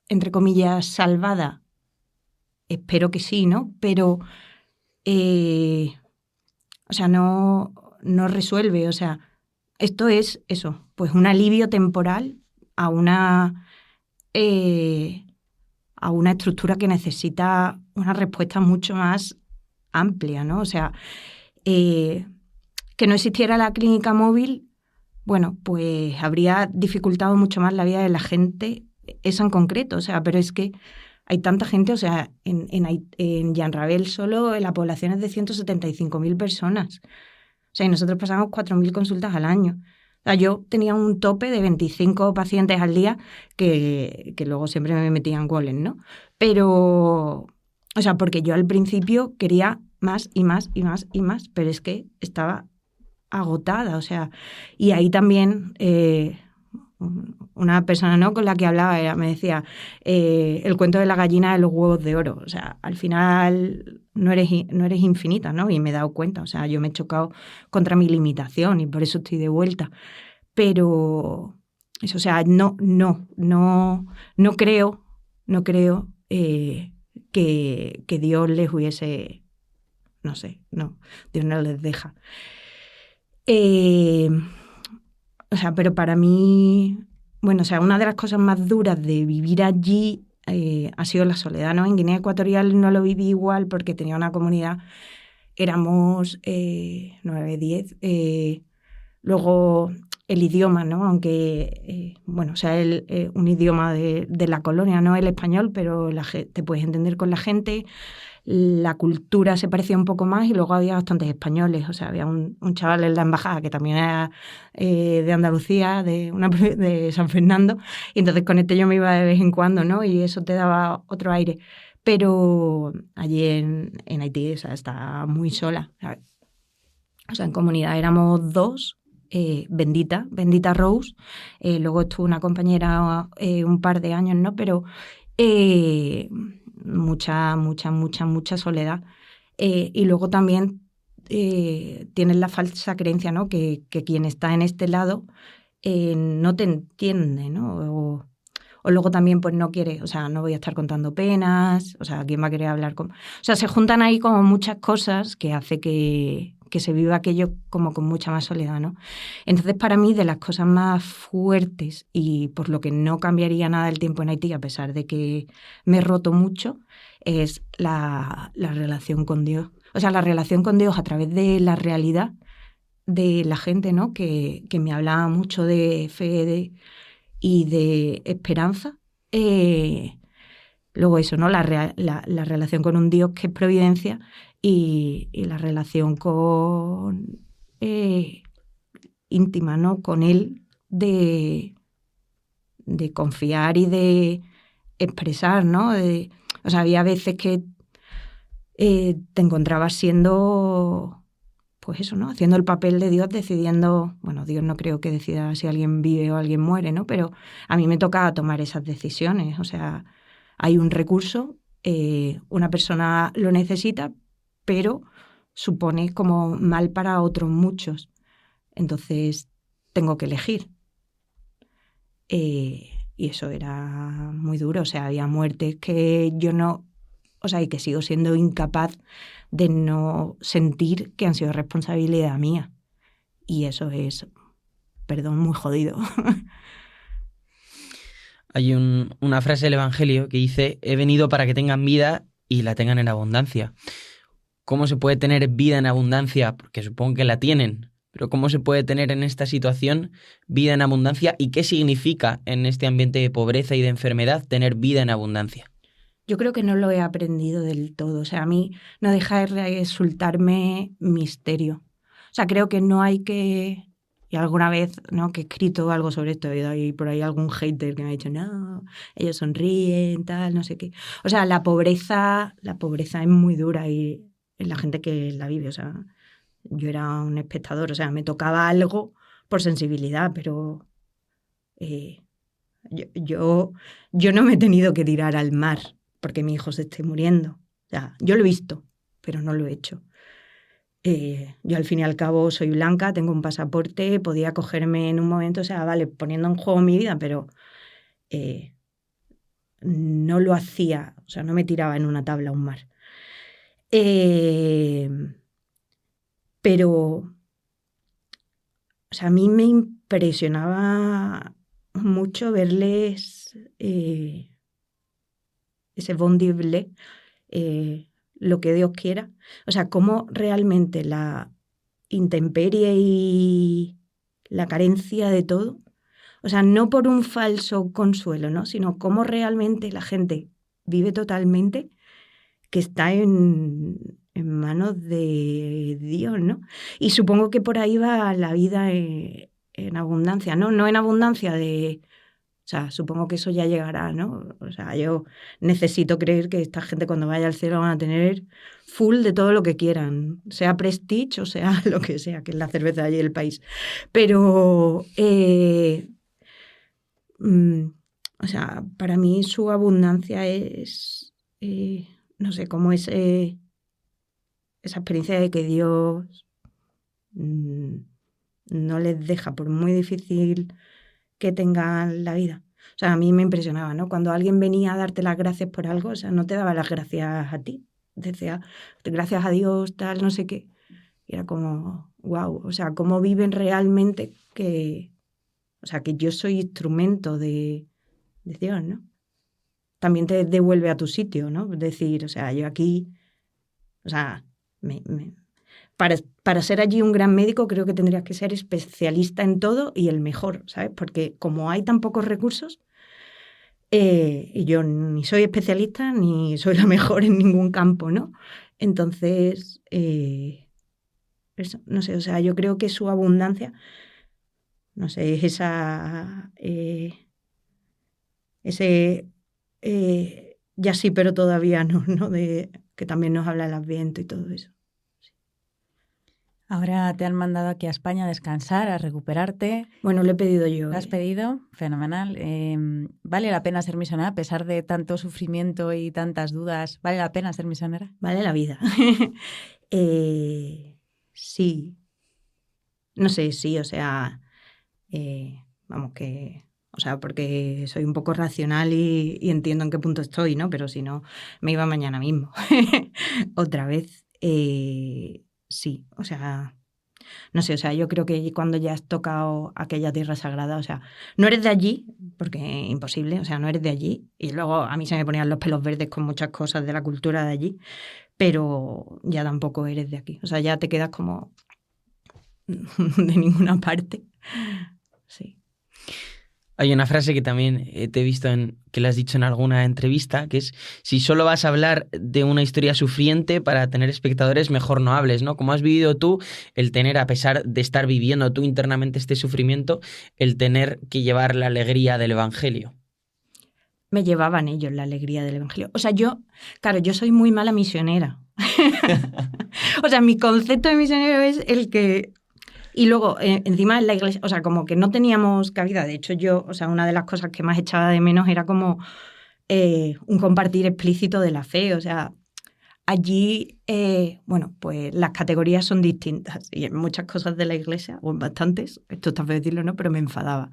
entre comillas, salvada? Espero que sí, ¿no? Pero, o sea, no resuelve, o sea, esto es eso, pues un alivio temporal a una estructura que necesita una respuesta mucho más amplia, ¿no? O sea, que no existiera la clínica móvil, bueno, pues habría dificultado mucho más la vida de la gente esa en concreto, o sea, pero es que hay tanta gente, o sea, en Llanrabel solo la población es de 175.000 personas. O sea, y nosotros pasamos 4.000 consultas al año. O sea, yo tenía un tope de 25 pacientes al día que luego siempre me metían goles, ¿no? Pero, o sea, porque yo al principio quería más y más y más y más, pero es que estaba agotada, o sea, y ahí también una persona, ¿no?, con la que hablaba me decía el cuento de la gallina de los huevos de oro, o sea, al final no eres infinita, ¿no? Y me he dado cuenta, o sea, yo me he chocado contra mi limitación y por eso estoy de vuelta, pero eso, o sea, no creo que Dios les hubiese, no sé, no, Dios no les deja. O sea, pero para mí, bueno, o sea, una de las cosas más duras de vivir allí ha sido la soledad, ¿no? En Guinea Ecuatorial no lo viví igual porque tenía una comunidad, éramos 9, 10, luego el idioma, ¿no? Aunque, bueno, o sea, un idioma de la colonia, no el español, pero te puedes entender con la gente. La cultura se parecía un poco más y luego había bastantes españoles. O sea, había un chaval en la embajada que también era de Andalucía, de San Fernando, y entonces con este yo me iba de vez en cuando, ¿no? Y eso te daba otro aire. Pero allí en Haití, o sea, estaba muy sola, ¿sabes? O sea, en comunidad éramos 2, Bendita Rose, luego estuvo una compañera un par de años, ¿no? Pero mucha soledad. Y luego también tienes la falsa creencia, ¿no?, que quien está en este lado no te entiende, ¿no? O luego también pues no quiere, o sea, no voy a estar contando penas, o sea, ¿quién va a querer hablar con...? O sea, se juntan ahí como muchas cosas que hace que se viva aquello como con mucha más soledad, ¿no? Entonces, para mí, de las cosas más fuertes y por lo que no cambiaría nada el tiempo en Haití, a pesar de que me he roto mucho, es la relación con Dios. O sea, la relación con Dios a través de la realidad de la gente, ¿no?, que me hablaba mucho de fe y de esperanza. Luego eso, ¿no?, la relación con un Dios que es providencia y la relación con íntima, ¿no?, con Él de confiar y de expresar, ¿no? O sea, había veces que te encontrabas siendo, pues eso, ¿no?, haciendo el papel de Dios, decidiendo, bueno, Dios no creo que decida si alguien vive o alguien muere, ¿no? Pero a mí me tocaba tomar esas decisiones. O sea, hay un recurso, una persona lo necesita, pero supone como mal para otros muchos. Entonces, tengo que elegir. Y eso era muy duro. O sea, había muertes que yo no... O sea, y que sigo siendo incapaz de no sentir que han sido responsabilidad mía. Y eso es, perdón, muy jodido. Hay una frase del Evangelio que dice: he venido para que tengan vida y la tengan en abundancia. ¿Cómo se puede tener vida en abundancia? Porque supongo que la tienen, pero ¿cómo se puede tener en esta situación vida en abundancia? ¿Y qué significa en este ambiente de pobreza y de enfermedad tener vida en abundancia? Yo creo que no lo he aprendido del todo. O sea, a mí no deja de resultarme misterio. O sea, creo que no hay que... Y alguna vez, ¿no?, que he escrito algo sobre esto, y hay por ahí algún hater que me ha dicho, no, ellos sonríen, tal, no sé qué. O sea, la pobreza es muy dura y la gente que la vive. O sea, yo era un espectador, o sea, me tocaba algo por sensibilidad, pero yo no me he tenido que tirar al mar porque mi hijo se esté muriendo. O sea, yo lo he visto, pero no lo he hecho. Yo al fin y al cabo soy blanca, tengo un pasaporte, podía cogerme en un momento, o sea, vale, poniendo en juego mi vida, pero no lo hacía, o sea, no me tiraba en una tabla a un mar. Pero, o sea, a mí me impresionaba mucho verles ese bon Dieu blé, lo que Dios quiera. O sea, cómo realmente la intemperie y la carencia de todo, O sea, no por un falso consuelo, ¿no? Sino cómo realmente la gente vive totalmente, que está en manos de Dios, ¿no? Y supongo que por ahí va la vida en abundancia, ¿no? No en abundancia de... O sea, supongo que eso ya llegará, ¿no? O sea, yo necesito creer que esta gente cuando vaya al cielo van a tener full de todo lo que quieran, sea Prestige o sea lo que sea, que es la cerveza de allí del país. Pero, o sea, para mí su abundancia es, no sé, como esa experiencia de que Dios no les deja, por muy difícil que tengan la vida. O sea, a mí me impresionaba, ¿no? Cuando alguien venía a darte las gracias por algo, o sea, no te daba las gracias a ti. Decía, gracias a Dios, tal, no sé qué. Y era como, wow, o sea, cómo viven realmente que... O sea, que yo soy instrumento de Dios, ¿no? También te devuelve a tu sitio, ¿no? Es decir, o sea, yo aquí... O sea, para ser allí un gran médico creo que tendrías que ser especialista en todo y el mejor, ¿sabes? Porque como hay tan pocos recursos, y yo ni soy especialista ni soy la mejor en ningún campo, ¿no? Entonces, eso, no sé, o sea, yo creo que su abundancia, no sé, es esa... ese... ya sí, pero todavía no, ¿no? De, que también nos habla el Adviento y todo eso. Ahora te han mandado aquí a España a descansar, a recuperarte. Bueno, lo he pedido yo. ¿Lo has pedido? Fenomenal. ¿Vale la pena ser misionera a pesar de tanto sufrimiento y tantas dudas? ¿Vale la pena ser misionera? Vale la vida. Sí. No sé, sí, o sea, vamos que... O sea, porque soy un poco racional y entiendo en qué punto estoy, ¿no? Pero si no, me iba mañana mismo. Otra vez. Sí, o sea, no sé, o sea, yo creo que cuando ya has tocado aquella tierra sagrada, o sea, no eres de allí, porque es imposible, o sea, no eres de allí, y luego a mí se me ponían los pelos verdes con muchas cosas de la cultura de allí, pero ya tampoco eres de aquí, o sea, ya te quedas como de ninguna parte, sí. Hay una frase que también te he visto que la has dicho en alguna entrevista, que es: si solo vas a hablar de una historia sufriente para tener espectadores, mejor no hables, ¿no? Como has vivido tú el tener, a pesar de estar viviendo tú internamente este sufrimiento, el tener que llevar la alegría del Evangelio. Me llevaban ellos la alegría del Evangelio. O sea, yo soy muy mala misionera. O sea, mi concepto de misionero es el que... Y luego, encima en la iglesia, o sea, como que no teníamos cabida. De hecho, yo, o sea, una de las cosas que más echaba de menos era como un compartir explícito de la fe. O sea, allí, bueno, pues las categorías son distintas. Y en muchas cosas de la iglesia, o en bastantes, esto está feo decirlo, ¿no? Pero me enfadaba.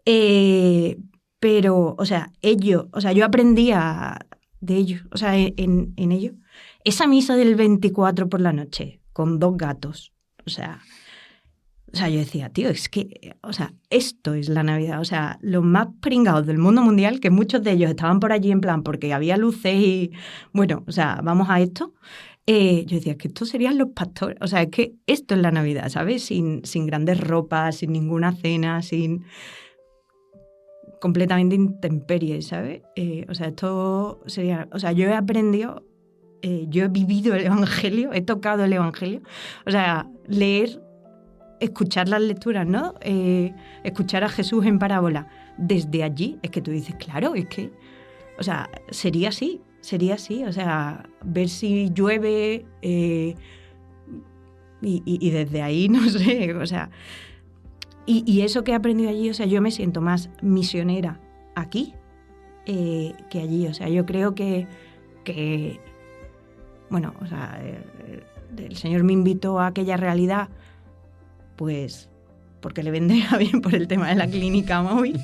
Pero, o sea, yo aprendía de ellos, o sea, en ellos. Esa misa del 24 por la noche, con 2 gatos, o sea, yo decía, tío, es que, o sea, esto es la Navidad. O sea, los más pringados del mundo mundial, que muchos de ellos estaban por allí en plan porque había luces y, bueno, o sea, vamos a esto. Yo decía, es que estos serían los pastores. O sea, es que esto es la Navidad, ¿sabes? Sin grandes ropas, sin ninguna cena, sin... completamente intemperie, ¿sabes? O sea, esto sería... O sea, yo he aprendido... yo he vivido el Evangelio, he tocado el Evangelio. O sea, leer... escuchar las lecturas, ¿no? Escuchar a Jesús en parábola. Desde allí es que tú dices, claro, es que, o sea, sería así, o sea, ver si llueve y desde ahí, no sé, o sea, y eso que he aprendido allí, o sea, yo me siento más misionera aquí que allí, o sea, yo creo que bueno, o sea, el Señor me invitó a aquella realidad, pues porque le vendría bien por el tema de la clínica móvil,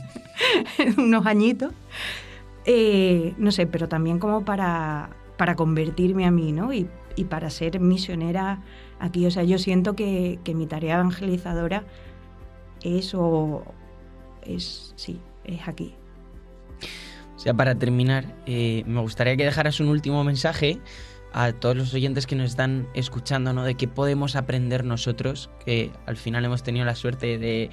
unos añitos, no sé, pero también como para convertirme a mí, ¿no? Y para ser misionera aquí. O sea, yo siento que mi tarea evangelizadora es aquí. O sea, para terminar, me gustaría que dejaras un último mensaje a todos los oyentes que nos están escuchando, ¿no? De qué podemos aprender nosotros, que al final hemos tenido la suerte de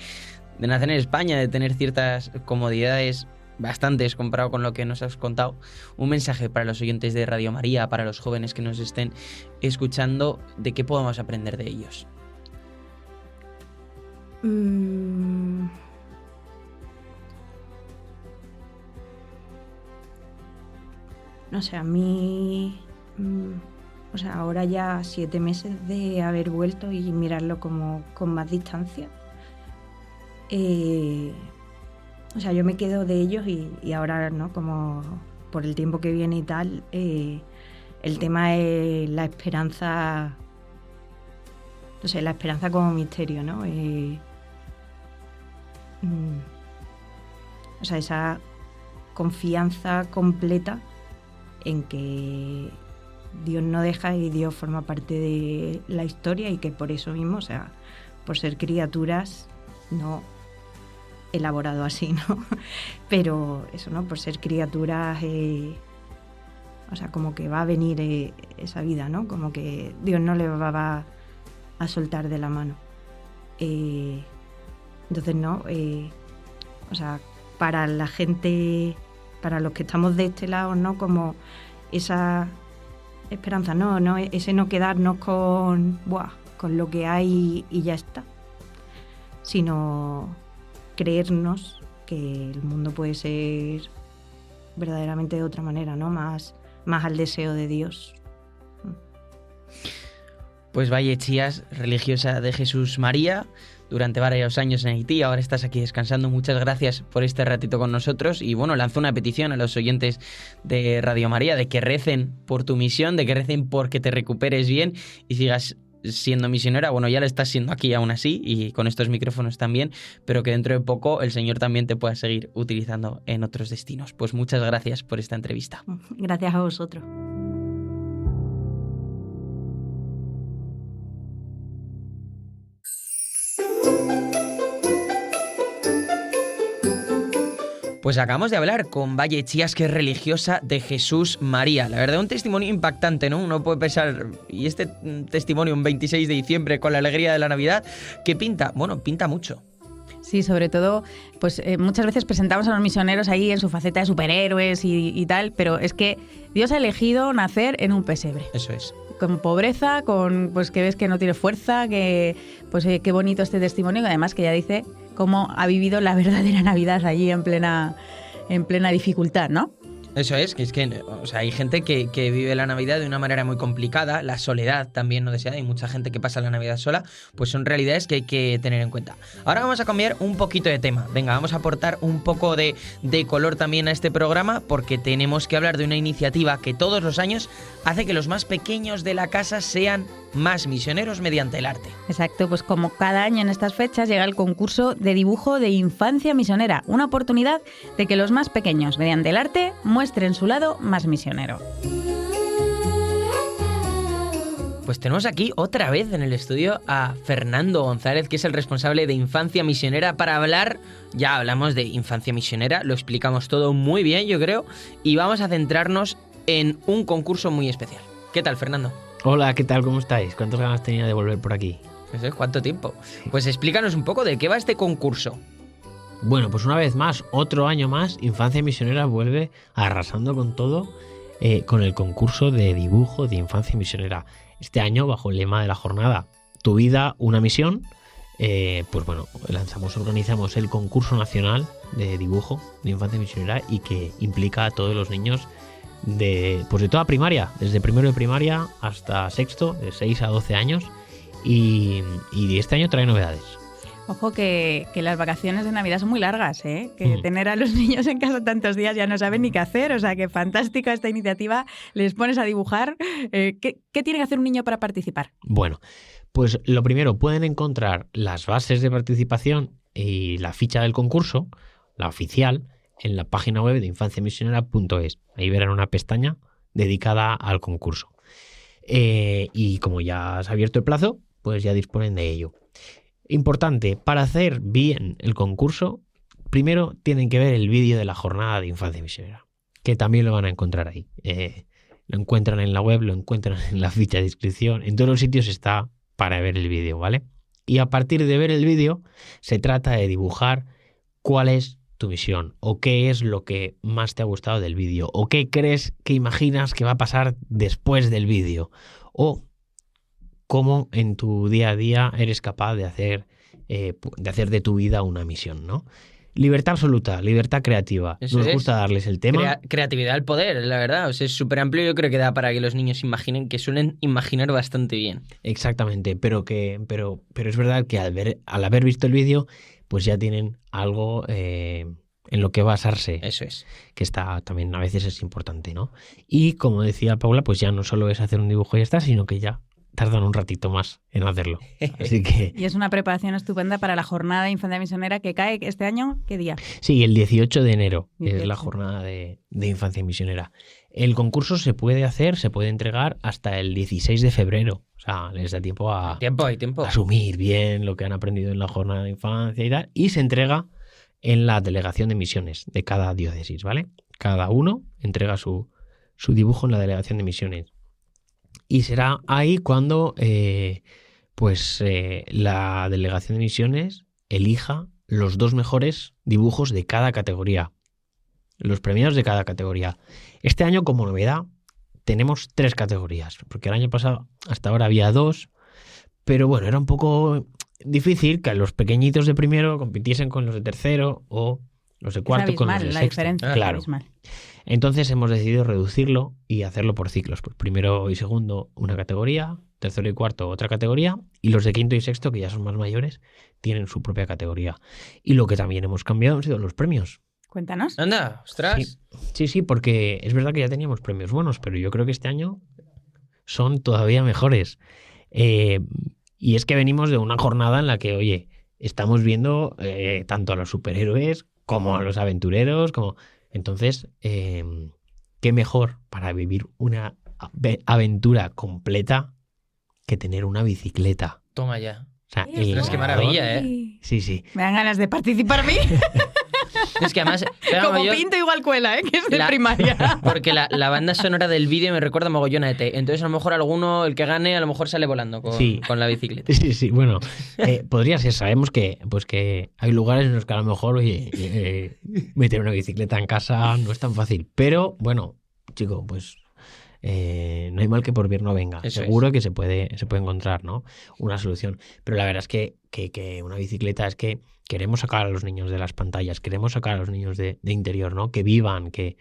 de nacer en España, de tener ciertas comodidades bastantes comparado con lo que nos has contado. Un mensaje para los oyentes de Radio María, para los jóvenes que nos estén escuchando, ¿de qué podemos aprender de ellos? No sé, a mí... O sea, ahora ya 7 meses de haber vuelto y mirarlo como con más distancia. O sea, yo me quedo de ellos y ahora, ¿no? Como por el tiempo que viene y tal, el tema es la esperanza, no sé, la esperanza como misterio, ¿no? O sea, esa confianza completa en que Dios no deja y Dios forma parte de la historia y que por eso mismo, o sea, por ser criaturas, no elaborado así, ¿no? Pero eso, ¿no? Por ser criaturas, o sea, como que va a venir esa vida, ¿no? Como que Dios no le va a soltar de la mano. Entonces, ¿no? O sea, para la gente, para los que estamos de este lado, ¿no? Como esa esperanza, no ese no quedarnos con lo que hay y ya está, sino creernos que el mundo puede ser verdaderamente de otra manera, ¿no? Más al deseo de Dios. Pues Valle Chías, religiosa de Jesús María, durante varios años en Haití, ahora estás aquí descansando. Muchas gracias por este ratito con nosotros y bueno, lanzo una petición a los oyentes de Radio María de que recen por tu misión, de que recen porque te recuperes bien y sigas siendo misionera. Bueno, ya lo estás siendo aquí aún así y con estos micrófonos también, pero que dentro de poco el Señor también te pueda seguir utilizando en otros destinos. Pues muchas gracias por esta entrevista. Gracias a vosotros. Pues acabamos de hablar con Valle Chías, que es religiosa de Jesús María. La verdad, un testimonio impactante, ¿no? Uno puede pensar, y este testimonio un 26 de diciembre con la alegría de la Navidad, ¿qué pinta? Bueno, pinta mucho. Sí, sobre todo, pues muchas veces presentamos a los misioneros ahí en su faceta de superhéroes y tal, pero es que Dios ha elegido nacer en un pesebre. Eso es. Con pobreza, con pues que ves que no tiene fuerza, que pues qué bonito este testimonio, y además que ya dice cómo ha vivido la verdadera Navidad allí en plena dificultad, ¿no? Eso es que o sea, hay gente que vive la Navidad de una manera muy complicada, la soledad también no deseada, hay mucha gente que pasa la Navidad sola, pues son realidades que hay que tener en cuenta. Ahora vamos a cambiar un poquito de tema, venga, vamos a aportar un poco de color también a este programa, porque tenemos que hablar de una iniciativa que todos los años hace que los más pequeños de la casa sean más misioneros mediante el arte. Exacto, pues como cada año en estas fechas llega el concurso de dibujo de Infancia Misionera, una oportunidad de que los más pequeños, mediante el arte, muestren su lado más misionero. Pues tenemos aquí otra vez en el estudio a Fernando González, que es el responsable de Infancia Misionera, para hablar, ya hablamos de Infancia Misionera, lo explicamos todo muy bien, yo creo, y vamos a centrarnos en un concurso muy especial. ¿Qué tal, Fernando? Hola, ¿qué tal? ¿Cómo estáis? ¿Cuántas ganas tenía de volver por aquí? Eso es, ¿cuánto tiempo? Pues explícanos un poco de qué va este concurso. Bueno, pues una vez más, otro año más, Infancia Misionera vuelve arrasando con todo con el concurso de dibujo de Infancia Misionera. Este año, bajo el lema de la jornada, Tu vida, una misión, pues bueno, organizamos el concurso nacional de dibujo de Infancia Misionera y que implica a todos los niños de toda primaria, desde primero de primaria hasta sexto, de 6 a 12 años, y este año trae novedades. Ojo que las vacaciones de Navidad son muy largas, ¿eh? Que tener a los niños en casa tantos días ya no saben ni qué hacer, o sea que fantástica esta iniciativa, les pones a dibujar. ¿Qué tiene que hacer un niño para participar? Bueno, pues lo primero, pueden encontrar las bases de participación y la ficha del concurso, la oficial, en la página web de infanciamisionera.es. Ahí verán una pestaña dedicada al concurso. Y como ya se ha abierto el plazo, pues ya disponen de ello. Importante, para hacer bien el concurso, primero tienen que ver el vídeo de la jornada de Infancia Misionera, que también lo van a encontrar ahí. Lo encuentran en la web, lo encuentran en la ficha de inscripción, en todos los sitios está para ver el vídeo, ¿vale? Y a partir de ver el vídeo se trata de dibujar cuál es tu misión o qué es lo que más te ha gustado del vídeo o qué crees que imaginas que va a pasar después del vídeo o cómo en tu día a día eres capaz de hacer de tu vida una misión, ¿no? Libertad absoluta, libertad creativa. Eso Nos es. gusta darles el tema. Creatividad al poder, la verdad. O sea, es súper amplio. Yo creo que da para que los niños imaginen, que suelen imaginar bastante bien. Exactamente, pero es verdad que al haber visto el vídeo, pues ya tienen algo en lo que basarse. Eso es. Que está también a veces es importante, ¿no? Y como decía Paula, pues ya no solo es hacer un dibujo y ya está, sino que ya tardan un ratito más en hacerlo. Así que Y es una preparación estupenda para la jornada de Infancia Misionera que cae este año, ¿qué día? sí, el 18 de enero 18. es la jornada de Infancia Misionera. El concurso se puede entregar hasta el 16 de febrero. O sea, les da tiempo a Hay tiempo. asumir bien lo que han aprendido en la jornada de infancia y tal. Y se entrega en la delegación de misiones de cada diócesis, ¿vale? Cada uno entrega su dibujo en la delegación de misiones. Y será ahí cuando la delegación de misiones elija los 2 mejores dibujos de cada categoría. Los premiados de cada categoría. Este año, como novedad, tenemos 3 categorías, porque el año pasado hasta ahora había 2, pero bueno, era un poco difícil que los pequeñitos de primero compitiesen con los de tercero o los de cuarto con los de la sexto. diferencia. Claro. Es abismal. Entonces hemos decidido reducirlo y hacerlo por ciclos. Pues primero y segundo una categoría, tercero y cuarto otra categoría, y los de quinto y sexto, que ya son más mayores, tienen su propia categoría. Y lo que también hemos cambiado han sido los premios. Cuéntanos. Anda, ostras. Sí, porque es verdad que ya teníamos premios buenos, pero yo creo que este año son todavía mejores. Y es que venimos de una jornada en la que, oye, estamos viendo tanto a los superhéroes como a los aventureros, Entonces, qué mejor para vivir una aventura completa que tener una bicicleta. Toma ya. O sea, Ostras, qué maravilla, ¿eh? Sí. Me dan ganas de participar a mí. Es que además... Como yo- pinto igual cuela, que es de La- primaria. Porque la banda sonora del vídeo me recuerda mogollón a ET. Entonces, a lo mejor el que gane, a lo mejor sale volando Sí. con la bicicleta. Sí, bueno, podría ser. Sabemos que hay lugares en los que a lo mejor, oye, meter una bicicleta en casa no es tan fácil. Pero, bueno, chico, pues no hay mal que por bien no venga. Eso Seguro que se puede encontrar, ¿no? Una solución. Pero la verdad es que una bicicleta es que queremos sacar a los niños de las pantallas, queremos sacar a los niños de interior, ¿no? Que vivan, que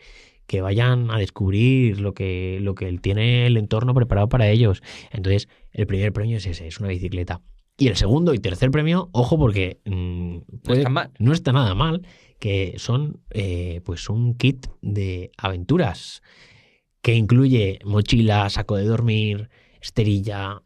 vayan a descubrir lo que tiene el entorno preparado para ellos. Entonces, el primer premio es ese, es una bicicleta. Y el segundo y tercer premio, ojo, porque no está nada mal, que son pues un kit de aventuras que incluye mochila, saco de dormir, esterilla,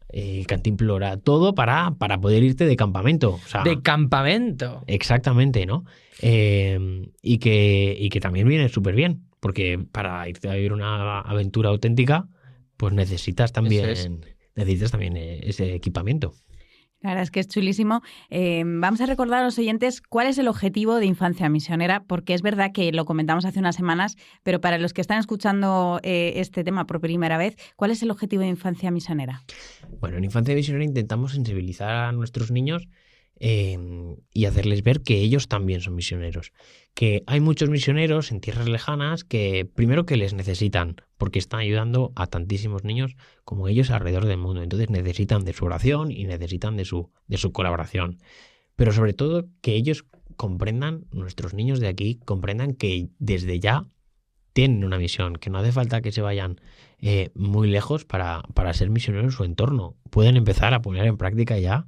cantimplora, todo para poder irte de campamento. O sea, ¡De campamento! exactamente, ¿no? Y que también viene súper bien, porque para irte a vivir una aventura auténtica, pues necesitas también ese equipamiento. La verdad es que es chulísimo. Vamos a recordar a los oyentes cuál es el objetivo de Infancia Misionera, porque es verdad que lo comentamos hace unas semanas, pero para los que están escuchando este tema por primera vez, ¿cuál es el objetivo de Infancia Misionera? Bueno, en Infancia Misionera intentamos sensibilizar a nuestros niños y hacerles ver que ellos también son misioneros. Que hay muchos misioneros en tierras lejanas que primero que les necesitan, porque están ayudando a tantísimos niños como ellos alrededor del mundo. Entonces necesitan de su oración y necesitan de su colaboración. Pero sobre todo que ellos comprendan, nuestros niños de aquí, comprendan que desde ya tienen una misión, que no hace falta que se vayan muy lejos para ser misioneros en su entorno. Pueden empezar a poner en práctica ya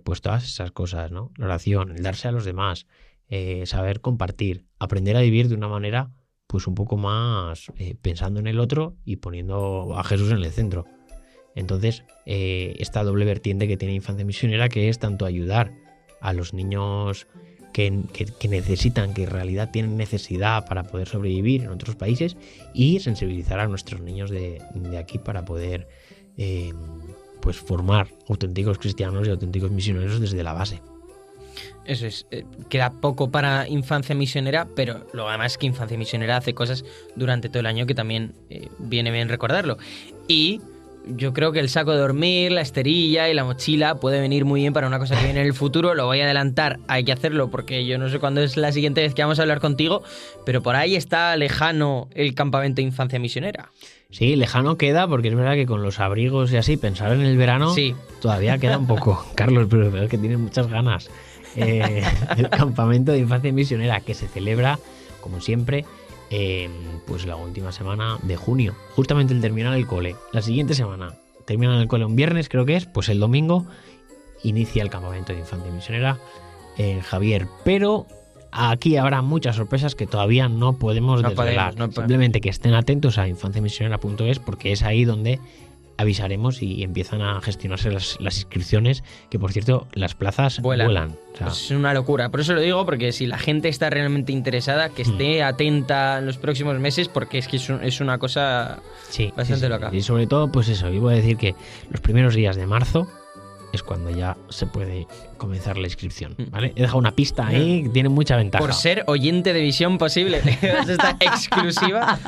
pues todas esas cosas, ¿no? La oración, el darse a los demás, saber compartir, aprender a vivir de una manera pues un poco más pensando en el otro y poniendo a Jesús en el centro. Entonces, esta doble vertiente que tiene Infancia Misionera, que es tanto ayudar a los niños que necesitan, que en realidad tienen necesidad para poder sobrevivir en otros países, y sensibilizar a nuestros niños de aquí para poder pues formar auténticos cristianos y auténticos misioneros desde la base. Eso es. Queda poco para Infancia Misionera, pero lo además es que Infancia Misionera hace cosas durante todo el año que también viene bien recordarlo. Y yo creo que el saco de dormir, la esterilla y la mochila puede venir muy bien para una cosa que viene en el futuro. Lo voy a adelantar, hay que hacerlo porque yo no sé cuándo es la siguiente vez que vamos a hablar contigo, pero por ahí está lejano el campamento de infancia misionera. Sí, lejano queda porque es verdad que con los abrigos y así, pensar en el verano Sí. todavía queda un poco. Carlos, pero es que tienes muchas ganas. El campamento de infancia misionera que se celebra, como siempre, pues la última semana de junio, justamente el terminar el cole. La siguiente semana terminan el cole un viernes, creo que es, pues el domingo inicia el campamento de infancia misionera en Javier. Pero aquí habrá muchas sorpresas que todavía no podemos desvelar. Simplemente que estén atentos a infanciamisionera.es porque es ahí donde avisaremos y empiezan a gestionarse las inscripciones, que por cierto las plazas vuelan. O sea, pues es una locura, por eso lo digo, porque si la gente está realmente interesada, que esté atenta en los próximos meses, porque es que es una cosa bastante loca. Y sobre todo, pues eso, yo voy a decir que los primeros días de marzo es cuando ya se puede comenzar la inscripción, ¿vale? He dejado una pista ahí que tiene mucha ventaja. Por ser oyente de Misión Posible, esta exclusiva.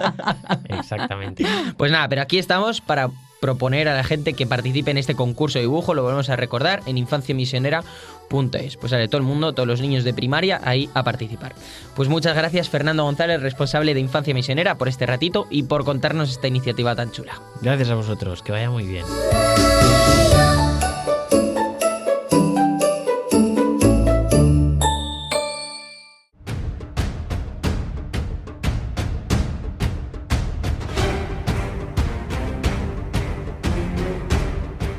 Exactamente. Pues nada, pero aquí estamos para proponer a la gente que participe en este concurso de dibujo, lo volvemos a recordar, en infanciamisionera.es. Pues sale todo el mundo, todos los niños de primaria, ahí a participar. Pues muchas gracias, Fernando González, responsable de Infancia Misionera, por este ratito y por contarnos esta iniciativa tan chula. Gracias a vosotros, que vaya muy bien.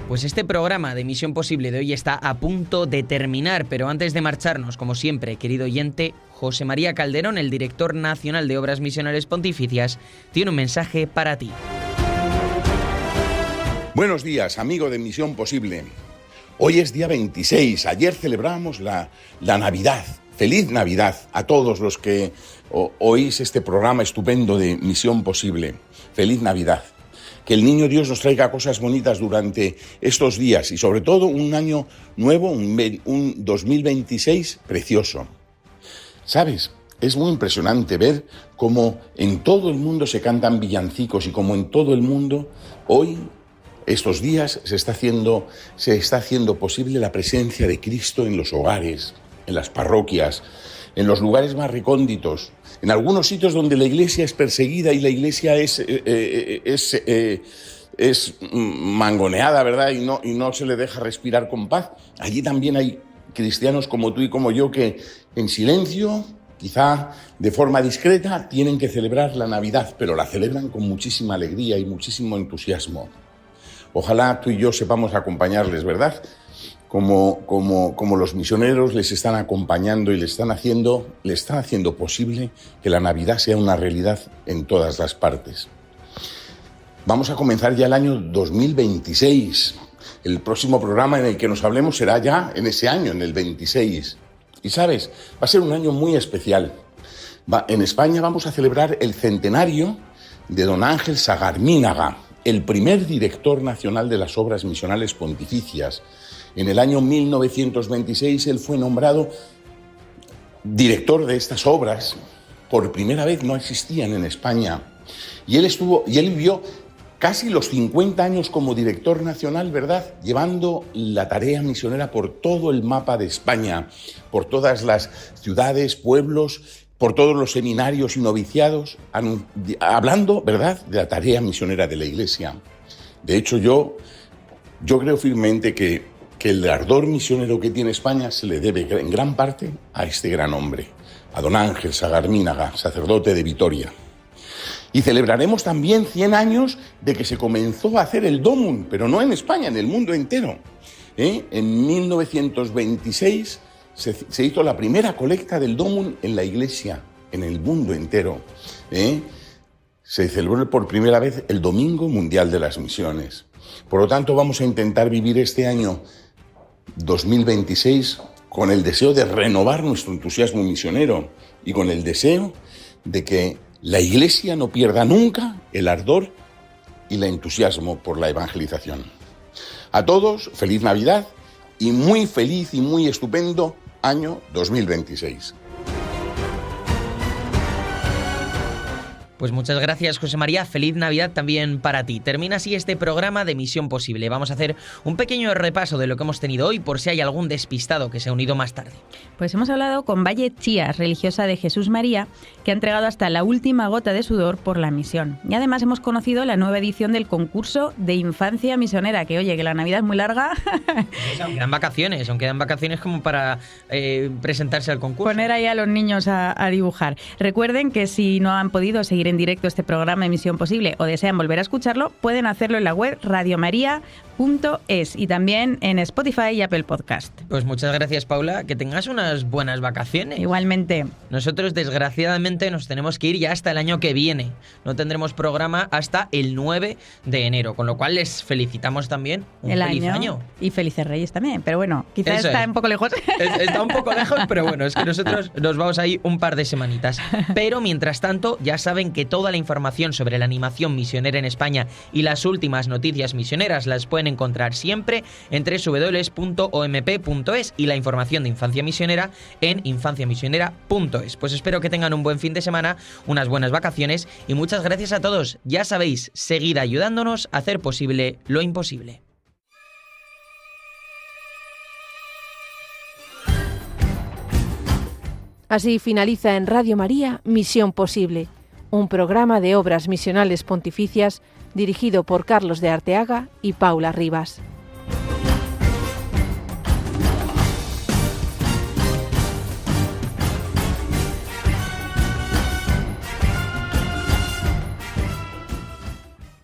Pues este programa de Misión Posible de hoy está a punto de terminar, pero antes de marcharnos, como siempre, querido oyente, José María Calderón, el director nacional de Obras Misionales Pontificias, tiene un mensaje para ti. Buenos días, amigo de Misión Posible. Hoy es día 26, ayer celebramos la Navidad. Feliz Navidad a todos los que oís este programa estupendo de Misión Posible. Feliz Navidad. Que el Niño Dios nos traiga cosas bonitas durante estos días y sobre todo un año nuevo, un 2026 precioso. ¿Sabes? Es muy impresionante ver cómo en todo el mundo se cantan villancicos y cómo en todo el mundo hoy, estos días, se está haciendo posible la presencia de Cristo en los hogares, en las parroquias, en los lugares más recónditos, en algunos sitios donde la Iglesia es perseguida y la Iglesia es mangoneada, ¿verdad? Y no se le deja respirar con paz. Allí también hay cristianos como tú y como yo que en silencio, quizá de forma discreta, tienen que celebrar la Navidad, pero la celebran con muchísima alegría y muchísimo entusiasmo. Ojalá tú y yo sepamos acompañarles, ¿verdad? Como los misioneros les están acompañando y le están haciendo posible que la Navidad sea una realidad en todas las partes. Vamos a comenzar ya el año 2026. El próximo programa en el que nos hablemos será ya en ese año, en el 26. Y sabes, va a ser un año muy especial. En España vamos a celebrar el centenario de don Ángel Sagarmínaga, el primer director nacional de las Obras Misionales Pontificias. En el año 1926 él fue nombrado director de estas obras. Por primera vez no existían en España. Y él vivió casi los 50 años como director nacional, ¿verdad? Llevando la tarea misionera por todo el mapa de España, por todas las ciudades, pueblos, por todos los seminarios y noviciados, hablando, ¿verdad?, de la tarea misionera de la Iglesia. De hecho, yo creo firmemente que el ardor misionero que tiene España se le debe en gran parte a este gran hombre, a don Ángel Sagarmínaga, sacerdote de Vitoria. Y celebraremos también 100 años de que se comenzó a hacer el Domum, pero no en España, en el mundo entero. En 1926 se hizo la primera colecta del Domum en la Iglesia, en el mundo entero. Se celebró por primera vez el Domingo Mundial de las Misiones. Por lo tanto, vamos a intentar vivir este año 2026 con el deseo de renovar nuestro entusiasmo misionero y con el deseo de que la Iglesia no pierda nunca el ardor y el entusiasmo por la evangelización. A todos, feliz Navidad y muy feliz y muy estupendo año 2026. Pues muchas gracias, José María. Feliz Navidad también para ti. Termina así este programa de Misión Posible. Vamos a hacer un pequeño repaso de lo que hemos tenido hoy por si hay algún despistado que se ha unido más tarde. Pues hemos hablado con Valle Chías, religiosa de Jesús María, que ha entregado hasta la última gota de sudor por la misión. Y además hemos conocido la nueva edición del concurso de infancia misionera, que oye, que la Navidad es muy larga. Aún quedan vacaciones como para presentarse al concurso. Poner ahí a los niños a dibujar. Recuerden que si no han podido seguir en directo este programa Misión Posible o desean volver a escucharlo, pueden hacerlo en la web radiomaria.es y también en Spotify y Apple Podcast. Pues muchas gracias, Paula. Que tengas unas buenas vacaciones. Igualmente. Nosotros, desgraciadamente, nos tenemos que ir ya hasta el año que viene. No tendremos programa hasta el 9 de enero, con lo cual les felicitamos también un feliz año. Y felices Reyes también, pero bueno, quizás Eso está es. un poco lejos. Está un poco lejos, pero bueno, es que nosotros nos vamos ahí un par de semanitas. Pero mientras tanto, ya saben que toda la información sobre la animación misionera en España y las últimas noticias misioneras las pueden encontrar siempre en www.omp.es y la información de Infancia Misionera en infanciamisionera.es. Pues espero que tengan un buen fin de semana, unas buenas vacaciones y muchas gracias a todos. Ya sabéis, seguid ayudándonos a hacer posible lo imposible. Así finaliza en Radio María Misión Posible, un programa de obras misionales pontificias dirigido por Carlos de Arteaga y Paula Rivas.